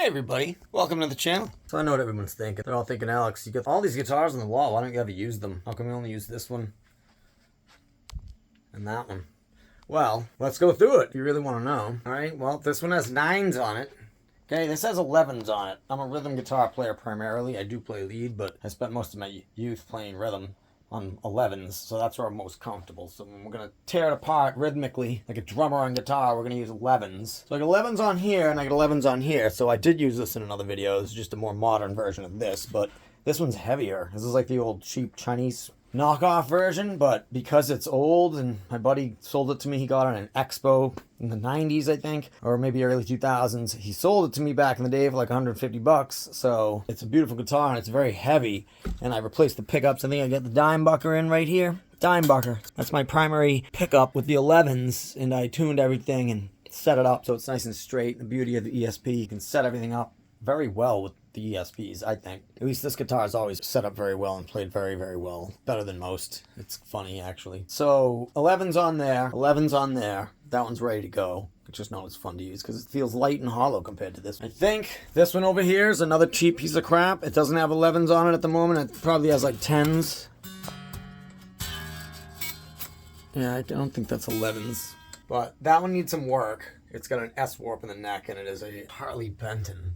Hey everybody, welcome to the channel. So I know what everyone's thinking. They're all thinking, Alex, you got all these guitars on the wall. Why don't you ever use them? How come you only use this one and that one? Well, let's go through it if you really want to know. All right, well, this one has 9s on it. Okay, this has 11s on it. I'm a rhythm guitar player primarily. I do play lead, but I spent most of my youth playing rhythm on 11s, so that's where I'm most comfortable. So when we're gonna tear it apart rhythmically, like a drummer on guitar, we're gonna use 11s. So I got 11s on here, and I got 11s on here, so I did use this in another video. It's just a more modern version of this, but this one's heavier. This is like the old cheap Chinese knockoff version, but because it's old and my buddy sold it to me, he got it on an expo in the 90s, I think, or maybe early 2000s. He sold it to me back in the day for like 150 bucks. So it's a beautiful guitar and it's very heavy. And I replaced the pickups. I think I got the Dimebucker in right here. Dimebucker. That's my primary pickup with the 11s, and I tuned everything and set it up so it's nice and straight. The beauty of the ESP, you can set everything up very well with the ESPs, I think. At least this guitar is always set up very well and played very, very well. Better than most. It's funny, actually. So, 11's on there. 11's on there. That one's ready to go. I just know it's fun to use because it feels light and hollow compared to this. I think this one over here is another cheap piece of crap. It doesn't have 11's on it at the moment. It probably has like 10's. Yeah, I don't think that's 11's. But that one needs some work. It's got an S-warp in the neck, and it is a Harley Benton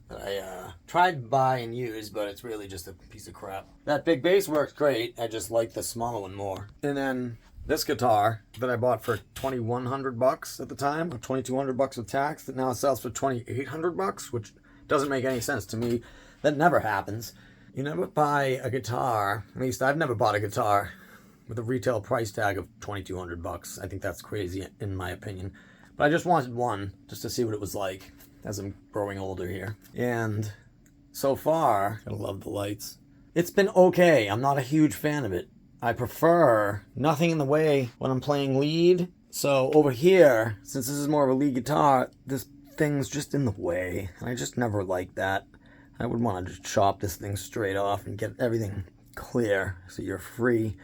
that I tried to buy and use, but it's really just a piece of crap. That big bass works great. I just like the smaller one more. And then this guitar that I bought for 2,100 bucks at the time, or 2,200 bucks with tax, that now sells for 2,800 bucks, which doesn't make any sense to me. That never happens. You never buy a guitar, at least I've never bought a guitar with a retail price tag of 2,200 bucks. I think that's crazy in my opinion. But I just wanted one just to see what it was like as I'm growing older here. And so far, I love the lights. It's been okay. I'm not a huge fan of it. I prefer nothing in the way when I'm playing lead. So over here, since this is more of a lead guitar, this thing's just in the way. And I just never liked that. I would want to just chop this thing straight off and get everything clear so you're free.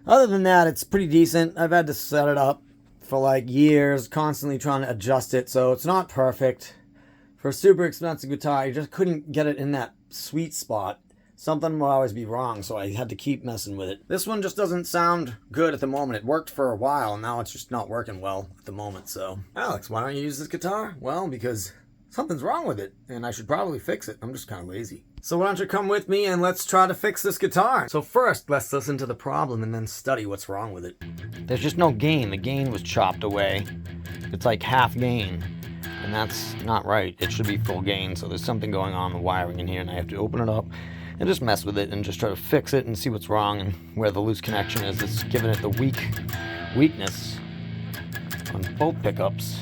Other than that, it's pretty decent. I've had to set it up for like years, constantly trying to adjust it, so it's not perfect. For a super expensive guitar, you just couldn't get it in that sweet spot. Something will always be wrong, so I had to keep messing with it. This one just doesn't sound good at the moment. It worked for a while, and now it's just not working well at the moment, so. Alex, why don't you use this guitar? Well, because something's wrong with it, and I should probably fix it. I'm just kind of lazy. So why don't you come with me and let's try to fix this guitar. So first, let's listen to the problem and then study what's wrong with it. There's just no gain. The gain was chopped away. It's like half gain, and that's not right. It should be full gain, so there's something going on in the wiring in here, and I have to open it up and just mess with it and just try to fix it and see what's wrong and where the loose connection is. It's giving it the weakness on both pickups.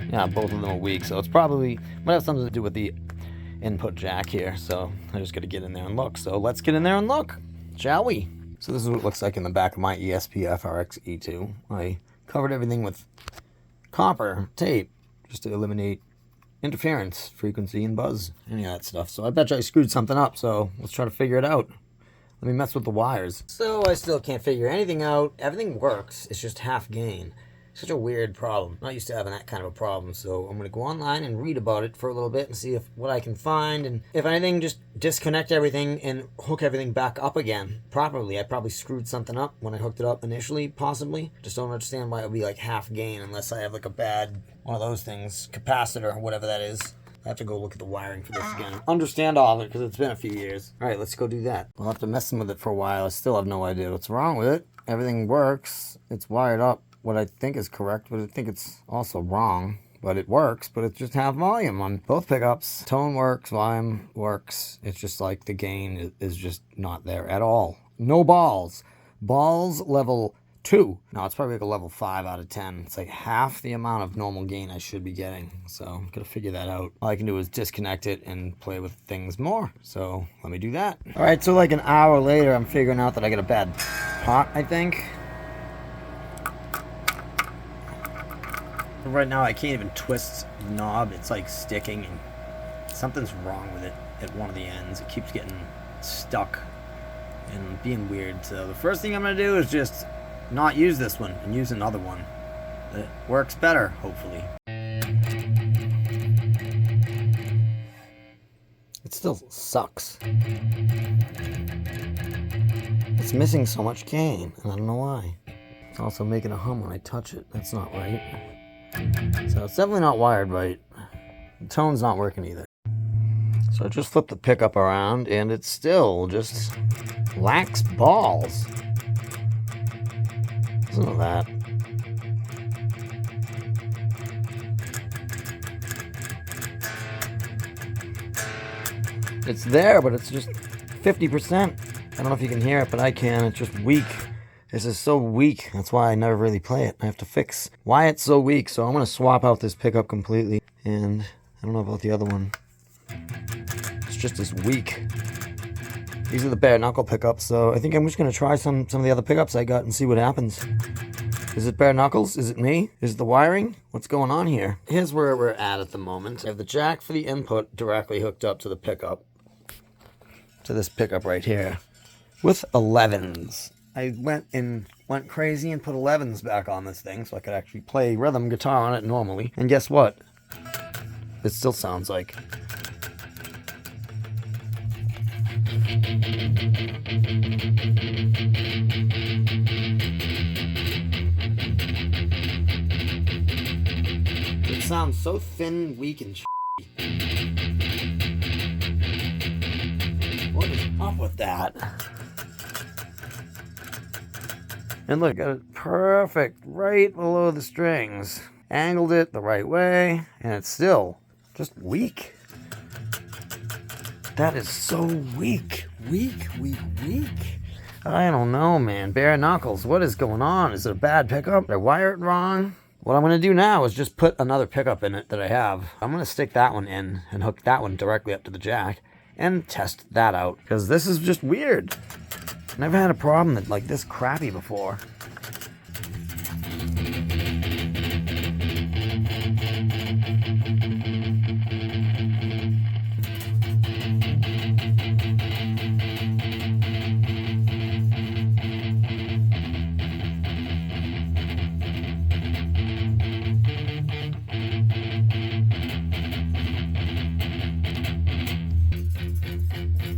Yeah, both of them are weak, so it's probably might have something to do with the input jack here, so I just gotta get in there and look. So let's get in there and look, shall we? So this is what it looks like in the back of my ESP FRX E-II. I covered everything with copper tape just to eliminate interference, frequency, and buzz, any of that stuff. So I bet you I screwed something up, so let's try to figure it out. Let me mess with the wires. So I still can't figure anything out. Everything works, it's just half gain. Such a weird problem. I'm not used to having that kind of a problem, so I'm going to go online and read about it for a little bit and see what I can find, and if anything, just disconnect everything and hook everything back up again properly. I probably screwed something up when I hooked it up initially, possibly. Just don't understand why it would be like half gain unless I have like a bad, one of those things, capacitor, whatever that is. I have to go look at the wiring for this again. Understand all of it because it's been a few years. All right, let's go do that. I'll have to mess with it for a while. I still have no idea what's wrong with it. Everything works. It's wired up what I think is correct, but I think it's also wrong. But it works, but it's just half volume on both pickups. Tone works, volume works. It's just like the gain is just not there at all. No balls. Balls level 2. No, it's probably like a level 5 out of 10. It's like half the amount of normal gain I should be getting. So I'm gonna figure that out. All I can do is disconnect it and play with things more. So let me do that. All right, so like an hour later, I'm figuring out that I got a bad pot, I think. Right now I can't even twist the knob. It's like sticking and something's wrong with it at one of the ends. It keeps getting stuck and being weird. So the first thing I'm going to do is just not use this one and use another one that works better, hopefully. It still sucks. It's missing so much gain, and I don't know why. It's also making a hum when I touch it. That's not right. So it's definitely not wired right. The tone's not working either. So I just flipped the pickup around, and it still just lacks balls. Listen to that. It's there, but it's just 50%. I don't know if you can hear it, but I can. It's just weak. This is so weak. That's why I never really play it. I have to fix why it's so weak. So I'm going to swap out this pickup completely. And I don't know about the other one. It's just as weak. These are the bare knuckle pickups. So I think I'm just going to try some of the other pickups I got and see what happens. Is it bare knuckles? Is it me? Is it the wiring? What's going on here? Here's where we're at the moment. I have the jack for the input directly hooked up to the pickup. To this pickup right here. With 11s. I went crazy and put 11s back on this thing so I could actually play rhythm guitar on it normally. And guess what? It still sounds like. It sounds so thin, weak, and What is up with that? And look, got it perfect right below the strings. Angled it the right way, and it's still just weak. That is so weak. Weak. I don't know, man. Bare knuckles, what is going on? Is it a bad pickup? Did I wire it wrong? What I'm going to do now is just put another pickup in it that I have. I'm going to stick that one in and hook that one directly up to the jack and test that out, because this is just weird. Never had a problem that like this crappy before.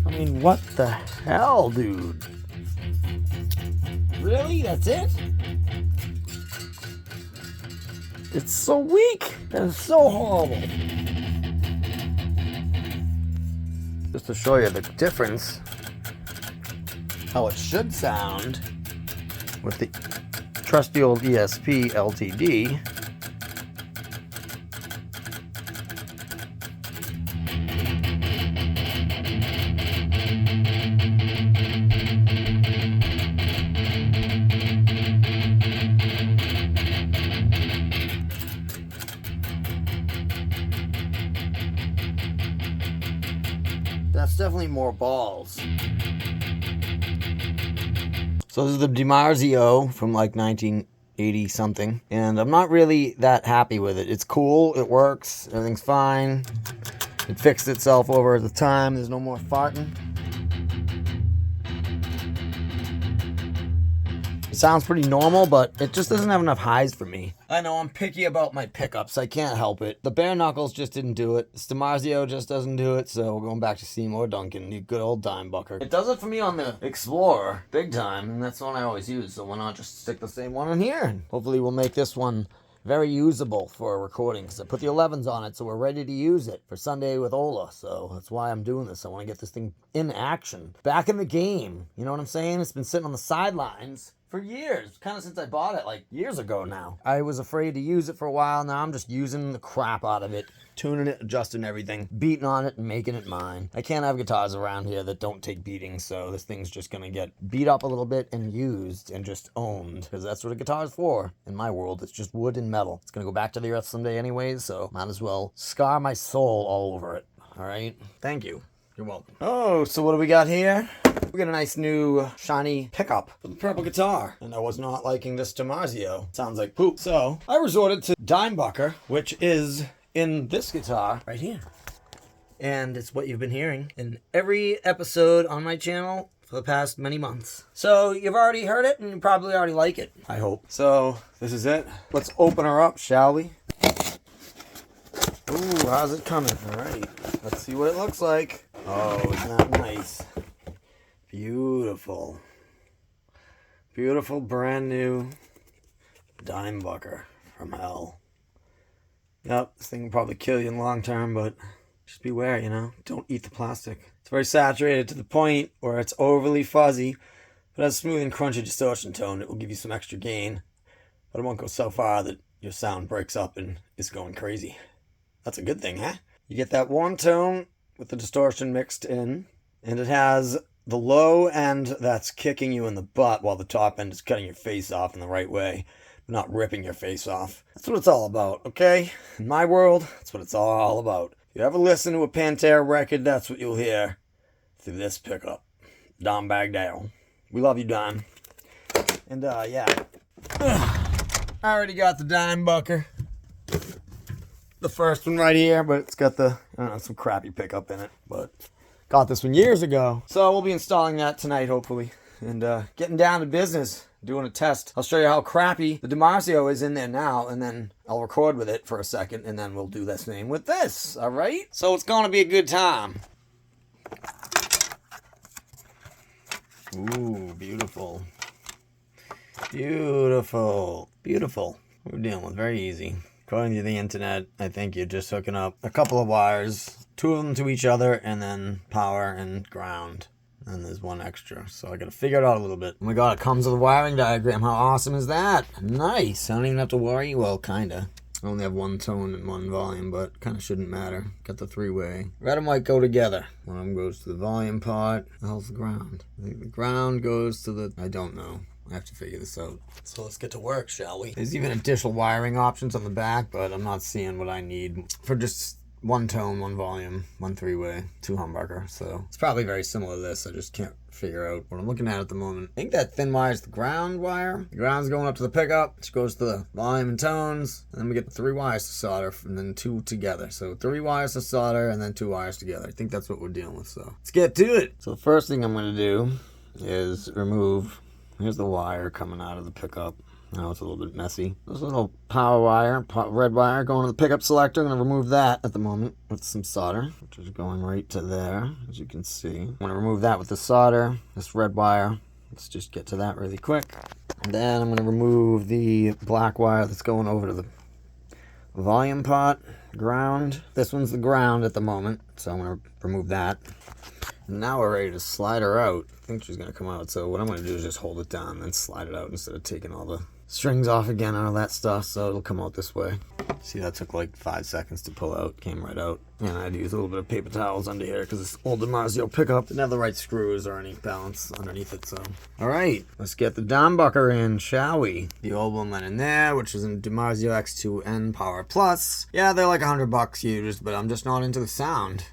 I mean, what the hell, dude? Really? That's it? It's so weak. That is so horrible. Just to show you the difference, how it should sound with the trusty old ESP LTD. That's definitely more balls. So this is the DiMarzio from like 1980 something, and I'm not really that happy with it. It's cool, it works, everything's fine. It fixed itself over the time, there's no more farting. It sounds pretty normal, but it just doesn't have enough highs for me. I know, I'm picky about my pickups. I can't help it. The bare knuckles just didn't do it. This DiMarzio just doesn't do it, so we're going back to Seymour Duncan, the good old Dimebucker. It does it for me on the Explorer, big time, and that's the one I always use, so why not just stick the same one in here? And hopefully we'll make this one very usable for a recording, because I put the 11s on it, so we're ready to use it for Sunday with Ola, so that's why I'm doing this. I want to get this thing in action. Back in the game, you know what I'm saying? It's been sitting on the sidelines for years, kind of since I bought it, like years ago now. I was afraid to use it for a while. Now I'm just using the crap out of it, tuning it, adjusting everything, beating on it and making it mine. I can't have guitars around here that don't take beatings, so this thing's just gonna get beat up a little bit and used and just owned, because that's what a guitar's for. In my world, it's just wood and metal. It's gonna go back to the earth someday anyways, so might as well scar my soul all over it. All right, thank you. You're welcome. Oh, so what do we got here? We got a nice new shiny pickup for the purple guitar. And I was not liking this DiMarzio. Sounds like poop. So I resorted to Dimebucker, which is in this guitar right here. And it's what you've been hearing in every episode on my channel for the past many months. So you've already heard it and you probably already like it, I hope. So this is it. Let's open her up, shall we? Ooh, how's it coming? All right, let's see what it looks like. Oh, isn't that nice? Beautiful. Beautiful brand new Dimebucker from hell. Yep, this thing will probably kill you in the long term, but just beware, you know. Don't eat the plastic. It's very saturated to the point where it's overly fuzzy, but has smooth and crunchy distortion tone. It will give you some extra gain, but it won't go so far that your sound breaks up and is going crazy. That's a good thing, huh? You get that warm tone with the distortion mixed in, and it has the low end that's kicking you in the butt while the top end is cutting your face off in the right way, but not ripping your face off. That's what it's all about, okay? In my world, that's what it's all about. If you ever listen to a Pantera record, that's what you'll hear through this pickup. Don Bagdale. We love you, Don. And, yeah. I already got the Dimebucker. The first one right here, but it's got the, I don't know, some crappy pickup in it, but got this one years ago. So we'll be installing that tonight, hopefully, and getting down to business, doing a test. I'll show you how crappy the DiMarzio is in there now, and then I'll record with it for a second, and then we'll do the same with this, all right? So it's gonna be a good time. Ooh, beautiful. Beautiful. Beautiful. What we're dealing with, very easy. According to the internet, I think you're just hooking up a couple of wires, two of them to each other, and then power and ground. And there's one extra, so I gotta figure it out a little bit. Oh my god, it comes with a wiring diagram. How awesome is that? Nice. I don't even have to worry. Well, kinda. I only have one tone and one volume, but kinda shouldn't matter. Got the three-way. Red and white go together. One of them goes to the volume part. The hell's the ground? I think the ground goes to the... I don't know. I have to figure this out. So let's get to work, shall we? There's even additional wiring options on the back, but I'm not seeing what I need for just one tone, one volume, one three-way, two humbucker. So it's probably very similar to this. I just can't figure out what I'm looking at the moment. I think that thin wire is the ground wire. The ground's going up to the pickup, which goes to the volume and tones. And then we get the three wires to solder and then two together. So three wires to solder and then two wires together. I think that's what we're dealing with. So let's get to it. So the first thing I'm going to do is remove... Here's the wire coming out of the pickup. Now it's a little bit messy. This little power wire, red wire, going to the pickup selector. I'm going to remove that at the moment with some solder, which is going right to there, as you can see. I'm going to remove that with the solder, this red wire. Let's just get to that really quick. And then I'm going to remove the black wire that's going over to the volume pot, ground. This one's the ground at the moment, so I'm going to remove that. Now we're ready to slide her out. I think she's going to come out, so what I'm going to do is just hold it down and then slide it out instead of taking all the strings off again and all that stuff, so it'll come out this way. See, that took like 5 seconds to pull out, came right out. And I had to use a little bit of paper towels under here because this old DiMarzio pickup didn't have the right screws or any balance underneath it, so. All right, let's get the Dimebucker in, shall we? The old one went in there, which is a DiMarzio X2N Power Plus. Yeah, they're like $100 used, but I'm just not into the sound.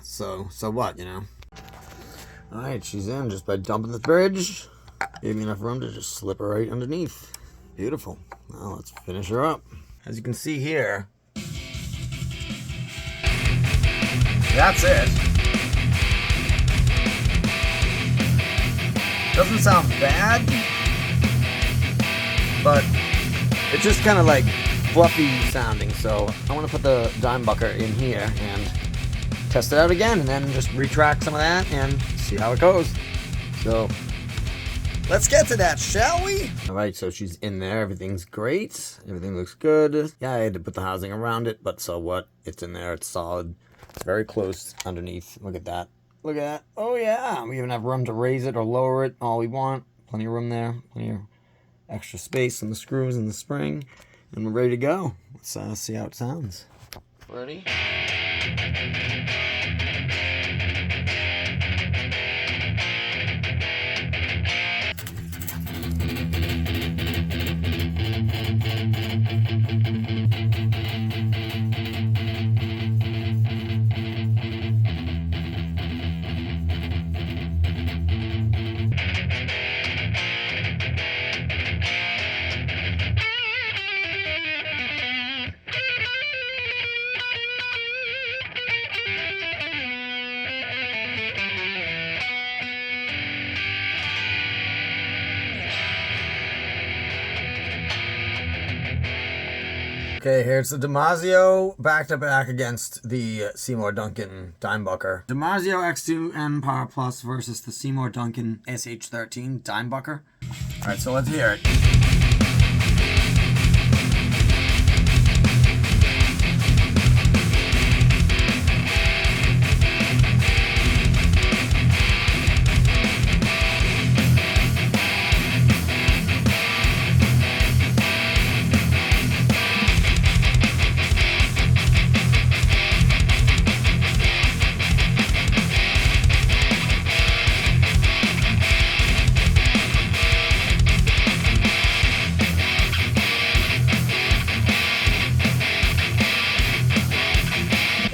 So what, you know? Alright, she's in just by dumping the bridge. Gave me enough room to just slip her right underneath. Beautiful. Now let's finish her up. As you can see here, that's it. Doesn't sound bad, but it's just kind of like fluffy sounding. So I want to put the Dimebucker in here and test it out again, and then just retract some of that and see how it goes. So let's get to that, shall we? All right, so she's in there. Everything's great. Everything looks good. Yeah, I had to put the housing around it, but so what? It's in there. It's solid. It's very close underneath. Look at that. Look at that. Oh, yeah. We even have room to raise it or lower it all we want. Plenty of room there. Plenty of extra space on the screws and the spring. And we're ready to go. Let's see how it sounds. Ready? Okay, here's the DiMarzio back-to-back against the Seymour Duncan Dimebucker. DiMarzio X2N Power Plus versus the Seymour Duncan SH13 Dimebucker. Alright, so let's hear it.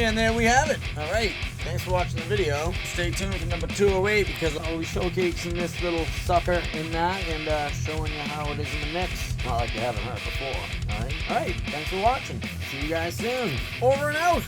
And there we have it. All right. Thanks for watching the video. Stay tuned to number 208 because I'll be showcasing this little sucker in that and showing you how it is in the mix. Not like you haven't heard before. All right. Thanks for watching. See you guys soon. Over and out.